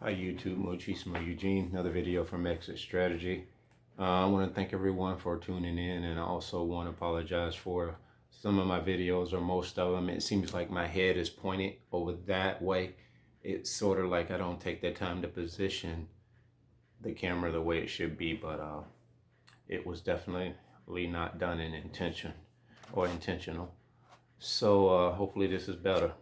Hi YouTube, Muchismo Eugene, another video from Exit Strategy. I want to thank everyone for tuning in, and I also want to apologize for some of my videos, or most of them. It seems like my head is pointed over that way. It's sort of like I don't take the time to position the camera the way it should be, but it was definitely not done in intention or intentional. So hopefully this is better,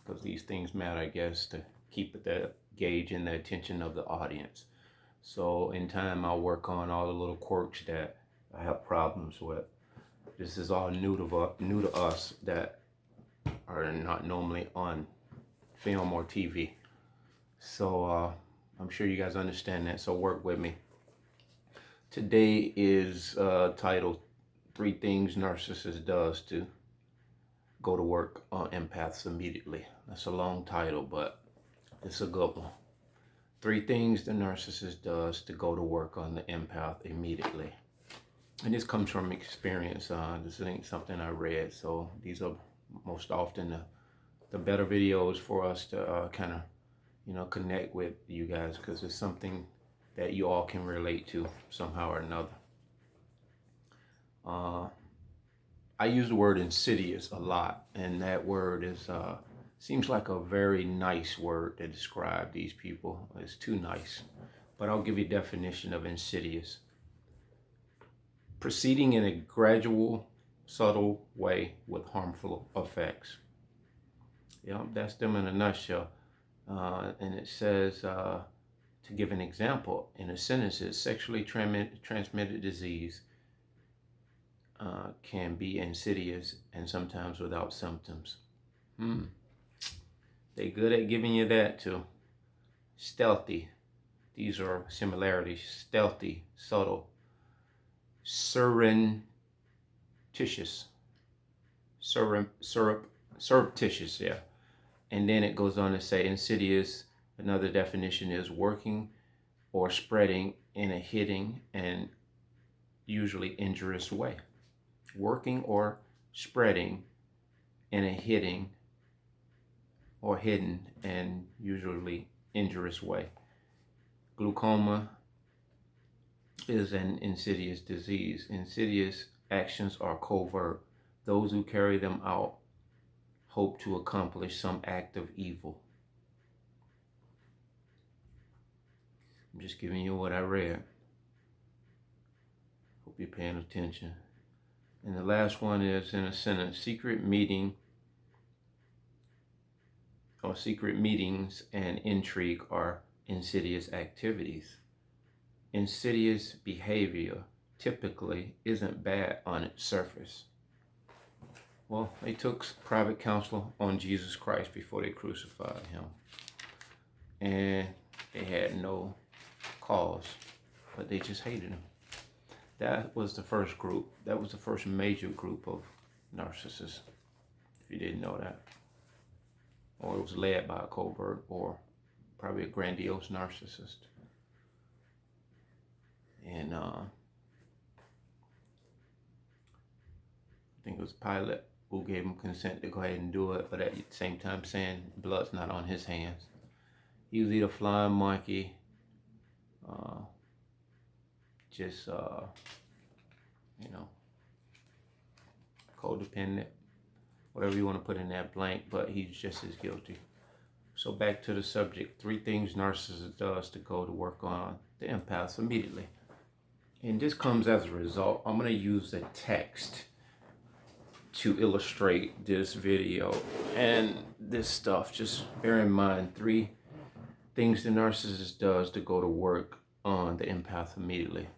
because these things matter, I guess, to keep the gauge and the attention of the audience. So in time, I'll work on all the little quirks that I have problems with. This is all new to us that are not normally on film or TV. So I'm sure you guys understand that. So work with me. Today is titled 3 Things Narcissist Does to Go to Work on Empaths Immediately. That's a long title, but it's a good one. 3 things the narcissist does to go to work on the empath immediately. And this comes from experience. This ain't something I read. So these are most often the better videos for us to kind of, connect with you guys, because it's something that you all can relate to somehow or another. I use the word insidious a lot, and that word is seems like a very nice word to describe these people. It's too nice, but I'll give you a definition of insidious. Proceeding in a gradual, subtle way with harmful effects. That's them in a nutshell. And it says, to give an example in a sentence, is sexually transmitted disease can be insidious and sometimes without symptoms. They're good at giving you that too. Stealthy. These are similarities. Stealthy, subtle, surreptitious. Surreptitious, yeah. And then it goes on to say insidious. Another definition is working or spreading in a hidden and usually injurious way. Working or spreading in a hidden and usually injurious way. Glaucoma is an insidious disease. Insidious actions are covert. Those who carry them out hope to accomplish some act of evil. I'm just giving you what I read. Hope you're paying attention. And the last one is in a sentence: secret meetings and intrigue are insidious activities. Insidious behavior typically isn't bad on its surface. Well, they took private counsel on Jesus Christ before they crucified him. And they had no cause, but they just hated him. That was the first group. That was the first major group of narcissists, if you didn't know that. Or it was led by a covert or probably a grandiose narcissist. And I think it was Pilate who gave him consent to go ahead and do it, but at the same time saying blood's not on his hands. He was either flying monkey, codependent, whatever you want to put in that blank, but he's just as guilty. So back to the subject: 3 things narcissist does to go to work on the empaths immediately. And this comes as a result. I'm going to use the text to illustrate this video and this stuff. Just bear in mind 3 things the narcissist does to go to work on the empath immediately.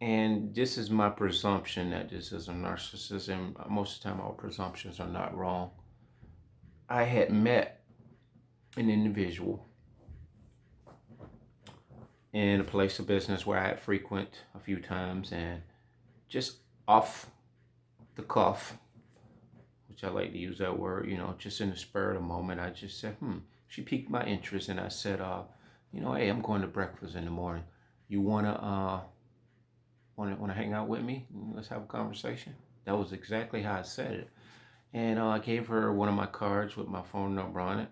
And this is my presumption that this is a narcissist, and most of the time our presumptions are not wrong. I had met an individual in a place of business where I had frequent a few times, and just off the cuff, which I like to use that word, just in the spur of the moment, I just said, she piqued my interest, and I said, hey, I'm going to breakfast in the morning. You want to hang out with me? Let's have a conversation. That was exactly how I said it. And I gave her one of my cards with my phone number on it.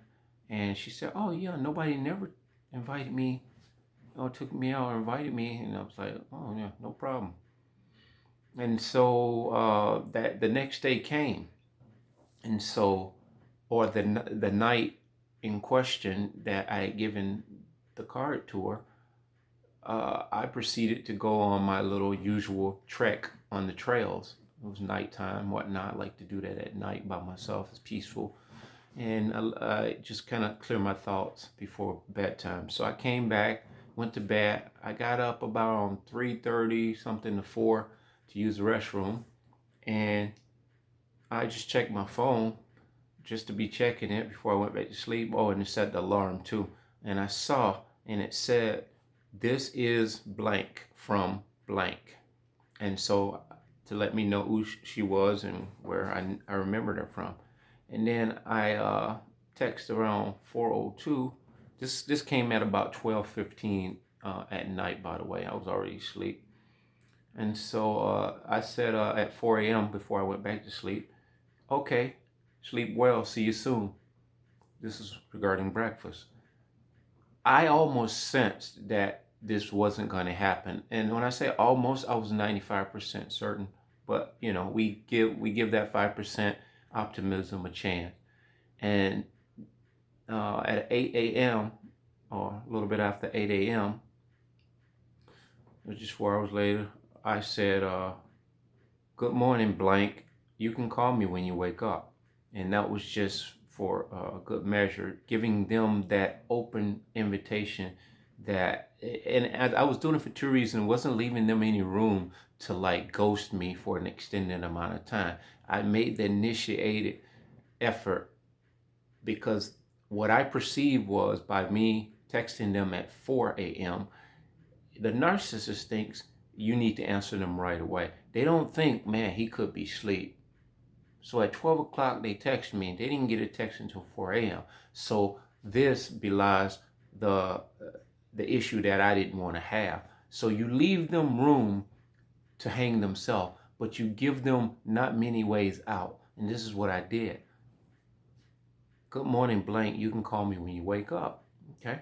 And she said, oh yeah, nobody never invited me or took me out or invited me. And I was like, oh yeah, no problem. And so that the next day came. And so, or the night in question that I had given the card to her, I proceeded to go on my little usual trek on the trails. It was nighttime, whatnot. I like to do that at night by myself. It's peaceful. And I just kind of clear my thoughts before bedtime. So I came back, went to bed. I got up about 3:30, something to 4 to use the restroom. And I just checked my phone just to be checking it before I went back to sleep. Oh, and it set the alarm too. And I saw, and it said, this is blank from blank. And so to let me know who she was and where I remembered her from. And then I text around 4:02. This came at about 12:15 at night, by the way. I was already asleep. And so I said at 4 a.m. before I went back to sleep, okay, sleep well, see you soon. This is regarding breakfast. I almost sensed that this wasn't going to happen. And when I say almost, I was 95% certain. But you know, we give that 5% optimism a chance. And at 8 a.m. or a little bit after 8 a.m., it was just 4 hours later, I said, good morning, blank. You can call me when you wake up. And that was just for good measure, giving them that open invitation that, and I was doing it for two reasons. Wasn't leaving them any room to like ghost me for an extended amount of time. I made the initiated effort because what I perceived was by me texting them at 4 a.m., the narcissist thinks you need to answer them right away. They don't think, man, he could be asleep. So at 12 o'clock, they text me. They didn't get a text until 4 a.m. So this belies the issue that I didn't want to have. So you leave them room to hang themselves, but you give them not many ways out. And this is what I did. Good morning, blank. You can call me when you wake up. Okay?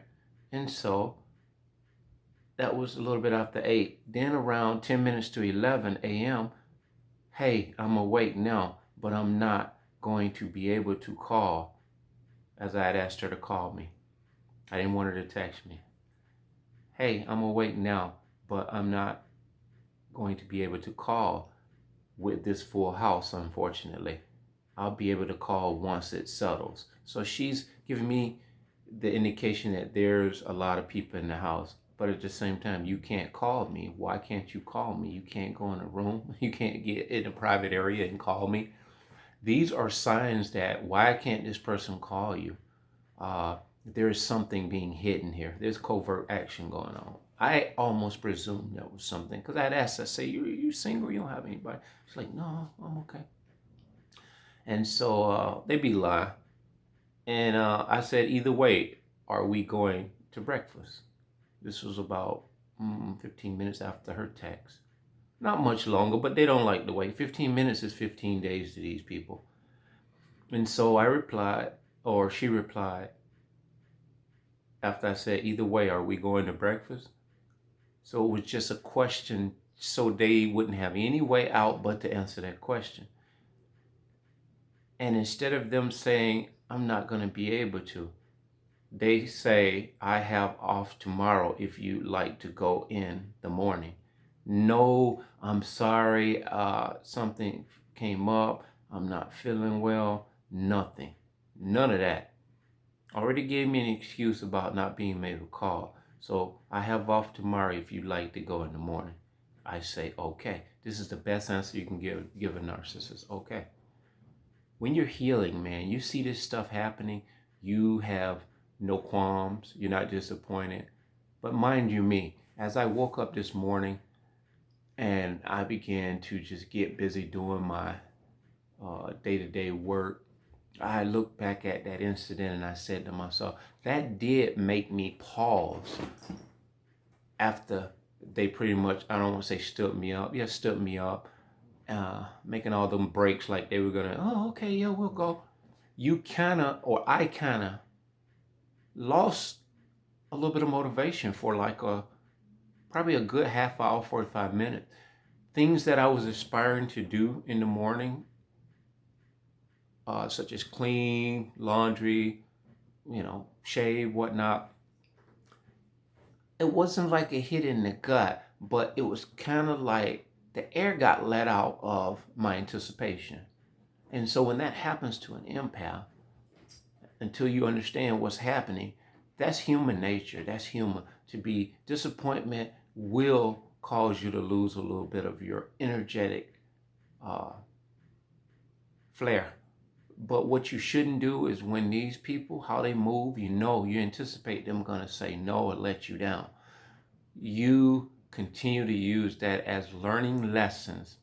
And so that was a little bit after 8. Then around 10 minutes to 11 a.m., hey, I'm awake now, but I'm not going to be able to call as I had asked her to call me. I didn't want her to text me. Hey, I'm awake now, but I'm not going to be able to call with this full house, unfortunately. I'll be able to call once it settles. So she's giving me the indication that there's a lot of people in the house. But at the same time, you can't call me. Why can't you call me? You can't go in a room. You can't get in a private area and call me. These are signs that why can't this person call you? There is something being hidden here. There's covert action going on. I almost presumed that was something because I'd asked, I say, you single? You don't have anybody? She's like, no, I'm okay. And so they be lying. And I said, either way, are we going to breakfast? This was about 15 minutes after her text. Not much longer, but they don't like the wait. 15 minutes is 15 days to these people. And so I replied, or she replied, after I said, either way, are we going to breakfast? So it was just a question so they wouldn't have any way out but to answer that question. And instead of them saying, I'm not going to be able to, they say, I have off tomorrow if you'd like to go in the morning. No, I'm sorry, something came up, I'm not feeling well, nothing. None of that. Already gave me an excuse about not being able to call. So I have off tomorrow if you'd like to go in the morning. I say, okay. This is the best answer you can give a narcissist. Okay. When you're healing, man, you see this stuff happening, you have no qualms, you're not disappointed. But mind you me, as I woke up this morning and I began to just get busy doing my day-to-day work, I looked back at that incident and I said to myself, that did make me pause after they pretty much, I don't want to say stood me up. Yeah, stood me up, making all them breaks like they were going to, oh, okay, yeah, we'll go. You kind of, or I kind of lost a little bit of motivation for like probably a good half hour, 45 minutes. Things that I was aspiring to do in the morning, such as clean, laundry, shave, whatnot. It wasn't like a hit in the gut, but it was kind of like the air got let out of my anticipation. And so when that happens to an empath, until you understand what's happening, that's human nature. That's human. To be disappointment will cause you to lose a little bit of your energetic uh, flair. But what you shouldn't do is when these people, how they move, you anticipate them going to say no or let you down. You continue to use that as learning lessons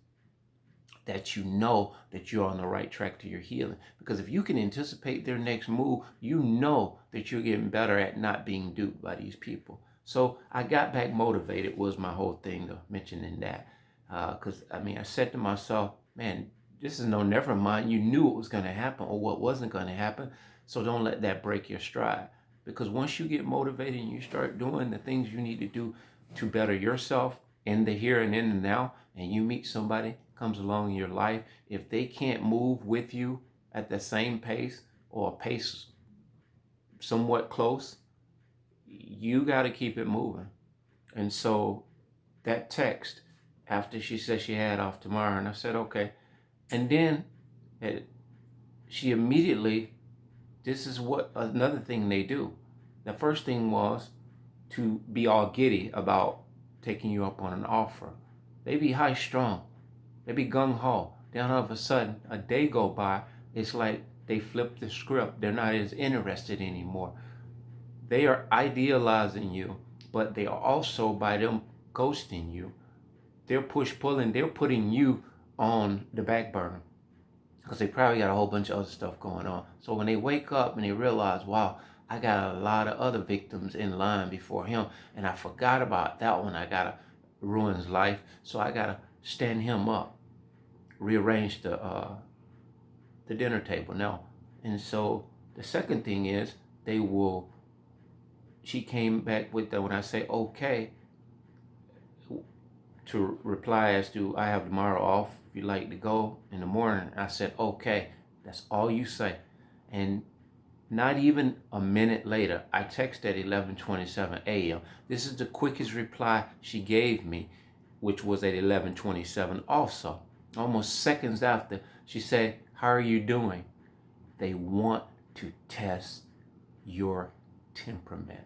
that you know that you're on the right track to your healing. Because if you can anticipate their next move, you know that you're getting better at not being duped by these people. So I got back motivated was my whole thing of mentioning that. Because, I said to myself, man, this is no never mind. You knew what was going to happen or what wasn't going to happen. So don't let that break your stride. Because once you get motivated and you start doing the things you need to do to better yourself in the here and in the now, and you meet somebody comes along in your life, if they can't move with you at the same pace or a pace somewhat close, you got to keep it moving. And so that text, after she said she had off tomorrow, and I said, okay. And then she immediately, this is what another thing they do. The first thing was to be all giddy about taking you up on an offer. They be high strung. They be gung ho. Then all of a sudden, a day go by, it's like they flip the script. They're not as interested anymore. They are idealizing you, but they are also, by them ghosting you, they're push-pulling, they're putting you on the back burner because they probably got a whole bunch of other stuff going on. So when they wake up and they realize, wow, I got a lot of other victims in line before him, and I forgot about that one. I got to ruin his life, so I got to stand him up, rearrange the dinner table now. And so the second thing is she came back with when I say okay, to reply as to I have tomorrow off if you'd like to go in the morning. I said okay. That's all you say. And not even a minute later, I texted at 11:27 a.m. This is the quickest reply she gave me, which was at 11:27 also. Almost seconds after, she said, how are you doing? They want to test your temperament.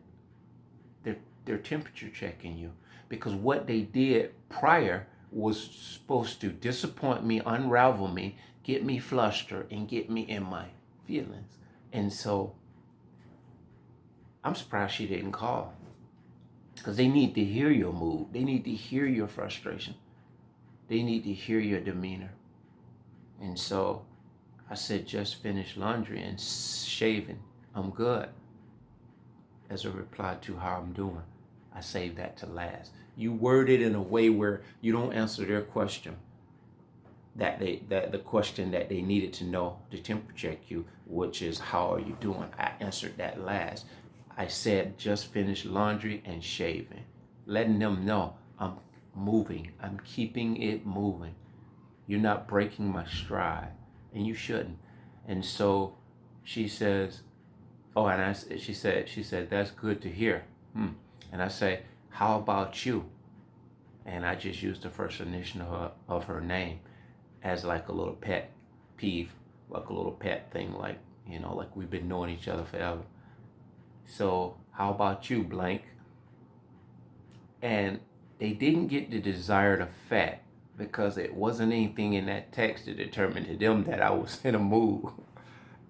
They're temperature checking you, because what they did prior was supposed to disappoint me, unravel me, get me flustered, and get me in my feelings. And so I'm surprised she didn't call, because they need to hear your mood. They need to hear your frustration. They need to hear your demeanor. And so I said, just finished laundry and shaving. I'm good. As a reply to how I'm doing. I saved that to last. You word it in a way where you don't answer their question. The question that they needed to know to temperature check you, which is how are you doing? I answered that last. I said just finished laundry and shaving, letting them know I'm moving. I'm keeping it moving. You're not breaking my stride, and you shouldn't. And so she says, oh, and she said that's good to hear. And I say, how about you? And I just used the first initial of her name as like a little pet peeve, like a little pet thing, like, like we've been knowing each other forever. So how about you, blank? And they didn't get the desired effect because it wasn't anything in that text that determined to them that I was in a mood.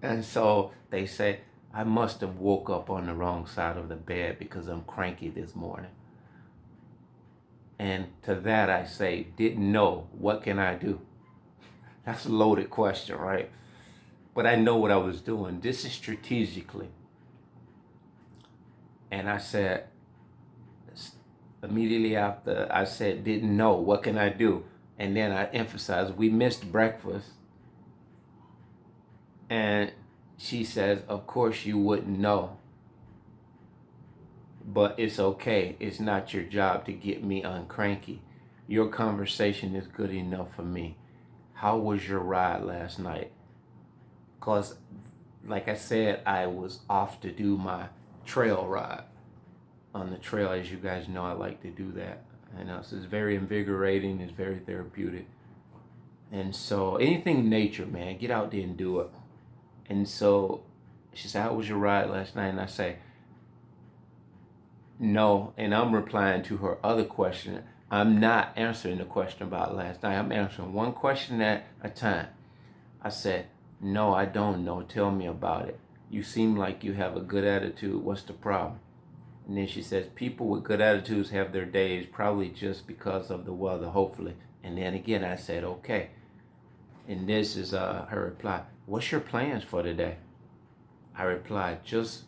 And so they say, I must have woke up on the wrong side of the bed because I'm cranky this morning. And to that I say, didn't know, what can I do? That's a loaded question, right? But I know what I was doing. This is strategically. And I said, immediately after I said, didn't know, what can I do? And then I emphasized, we missed breakfast. And she says, of course you wouldn't know. but it's okay. It's not your job to get me uncranky. Your conversation is good enough for me. How was your ride last night? Because, like I said, I was off to do my trail ride on the trail. As you guys know, I like to do that. And so it's very invigorating. It's very therapeutic. And so anything nature, man, get out there and do it. And so she said, how was your ride last night? And I say, no. And I'm replying to her other question. I'm not answering the question about last night. I'm answering one question at a time. I said, no, I don't know. Tell me about it. You seem like you have a good attitude. What's the problem? And then she says, people with good attitudes have their days, probably just because of the weather, hopefully. And then again, I said, okay. And this is her reply. What's your plans for today? I replied, just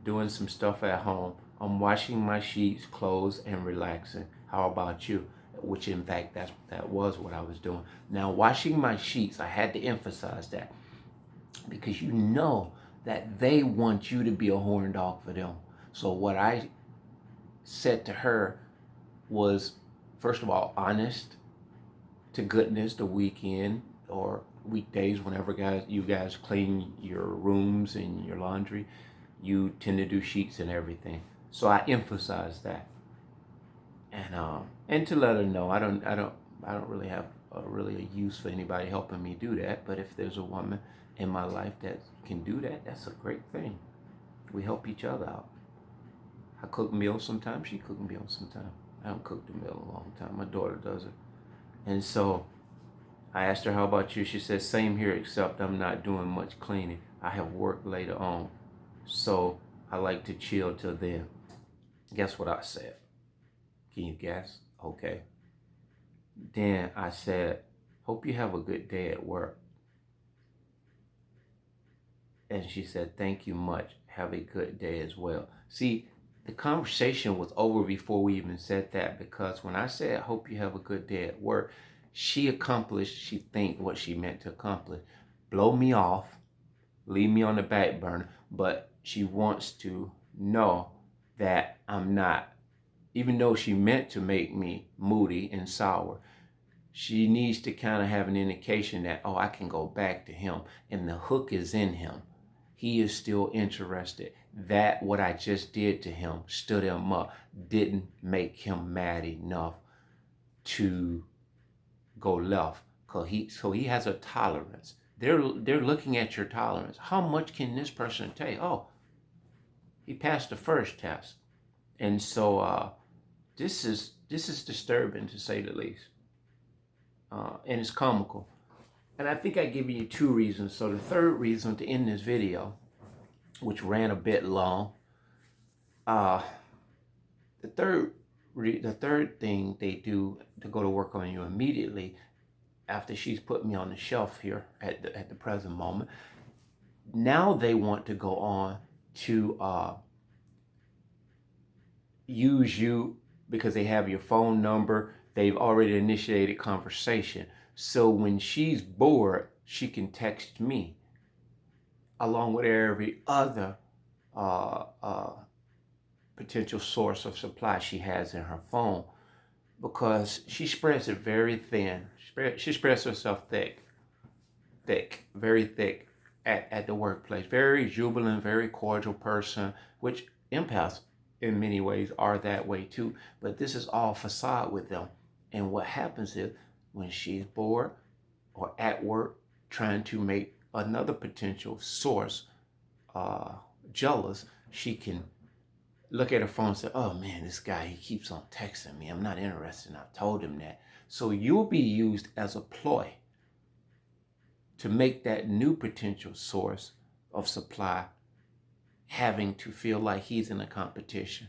doing some stuff at home. I'm washing my sheets, clothes, and relaxing. How about you? Which in fact, that was what I was doing. Now, washing my sheets, I had to emphasize that because you know that they want you to be a horn dog for them. So what I said to her was, first of all, honest to goodness, the weekend or weekdays, whenever you guys clean your rooms and your laundry, you tend to do sheets and everything. So I emphasized that, and to let her know, I don't really have a use for anybody helping me do that. But if there's a woman in my life that can do that, that's a great thing. We help each other out. I cook meals sometimes. She cooks meals sometimes. I haven't cooked a meal in a long time. My daughter does it. And so I asked her, how about you? She said, same here, except I'm not doing much cleaning. I have work later on. So I like to chill till then. Guess what I said? Can you guess? Okay. Then I said, hope you have a good day at work. And she said, thank you much. Have a good day as well. See, the conversation was over before we even said that, because when I said, hope you have a good day at work, she think what she meant to accomplish. Blow me off, leave me on the back burner, but she wants to know that I'm not. Even though she meant to make me moody and sour, she needs to kind of have an indication that, oh, I can go back to him, and the hook is in him. He is still interested. That what I just did to him stood him up, didn't make him mad enough to go left. So he has a tolerance. They're looking at your tolerance. How much can this person take? Oh, he passed the first test. And so this is disturbing, to say the least. And it's comical. And I think I give you two reasons. So the third reason to end this video, which ran a bit long, the third thing they do to go to work on you immediately after she's put me on the shelf here at the present moment, now they want to go on to use you because they have your phone number. They've already initiated conversation. So when she's bored, she can text me along with every other potential source of supply she has in her phone, because she spreads it very thin. She spreads herself thick, very thick at the workplace. Very jubilant, very cordial person, which empaths in many ways are that way too. But this is all facade with them. And what happens is when she's bored or at work trying to make another potential source jealous, she can look at her phone and say, oh man, this guy, he keeps on texting me. I'm not interested. I told him that. So you'll be used as a ploy to make that new potential source of supply having to feel like he's in a competition.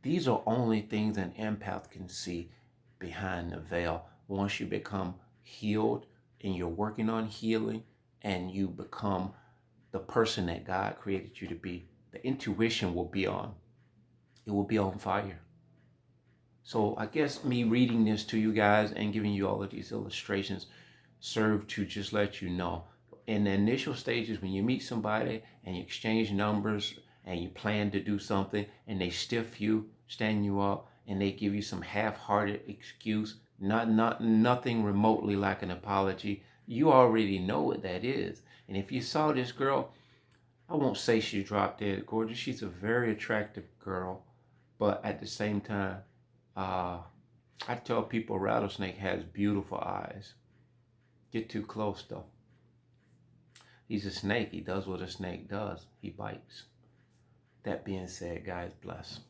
These are only things an empath can see behind the veil. Once you become healed and you're working on healing and you become the person that God created you to be, the intuition will be on. It will be on fire. So I guess me reading this to you guys and giving you all of these illustrations serve to just let you know, in the initial stages when you meet somebody and you exchange numbers and you plan to do something and they stiff you, stand you up, and they give you some half-hearted excuse, nothing remotely like an apology, you already know what that is. And if you saw this girl, I won't say she's drop dead gorgeous. She's a very attractive girl, but at the same time, I tell people Rattlesnake has beautiful eyes. Get too close though. He's a snake. He does what a snake does. He bites. That being said, guys, bless.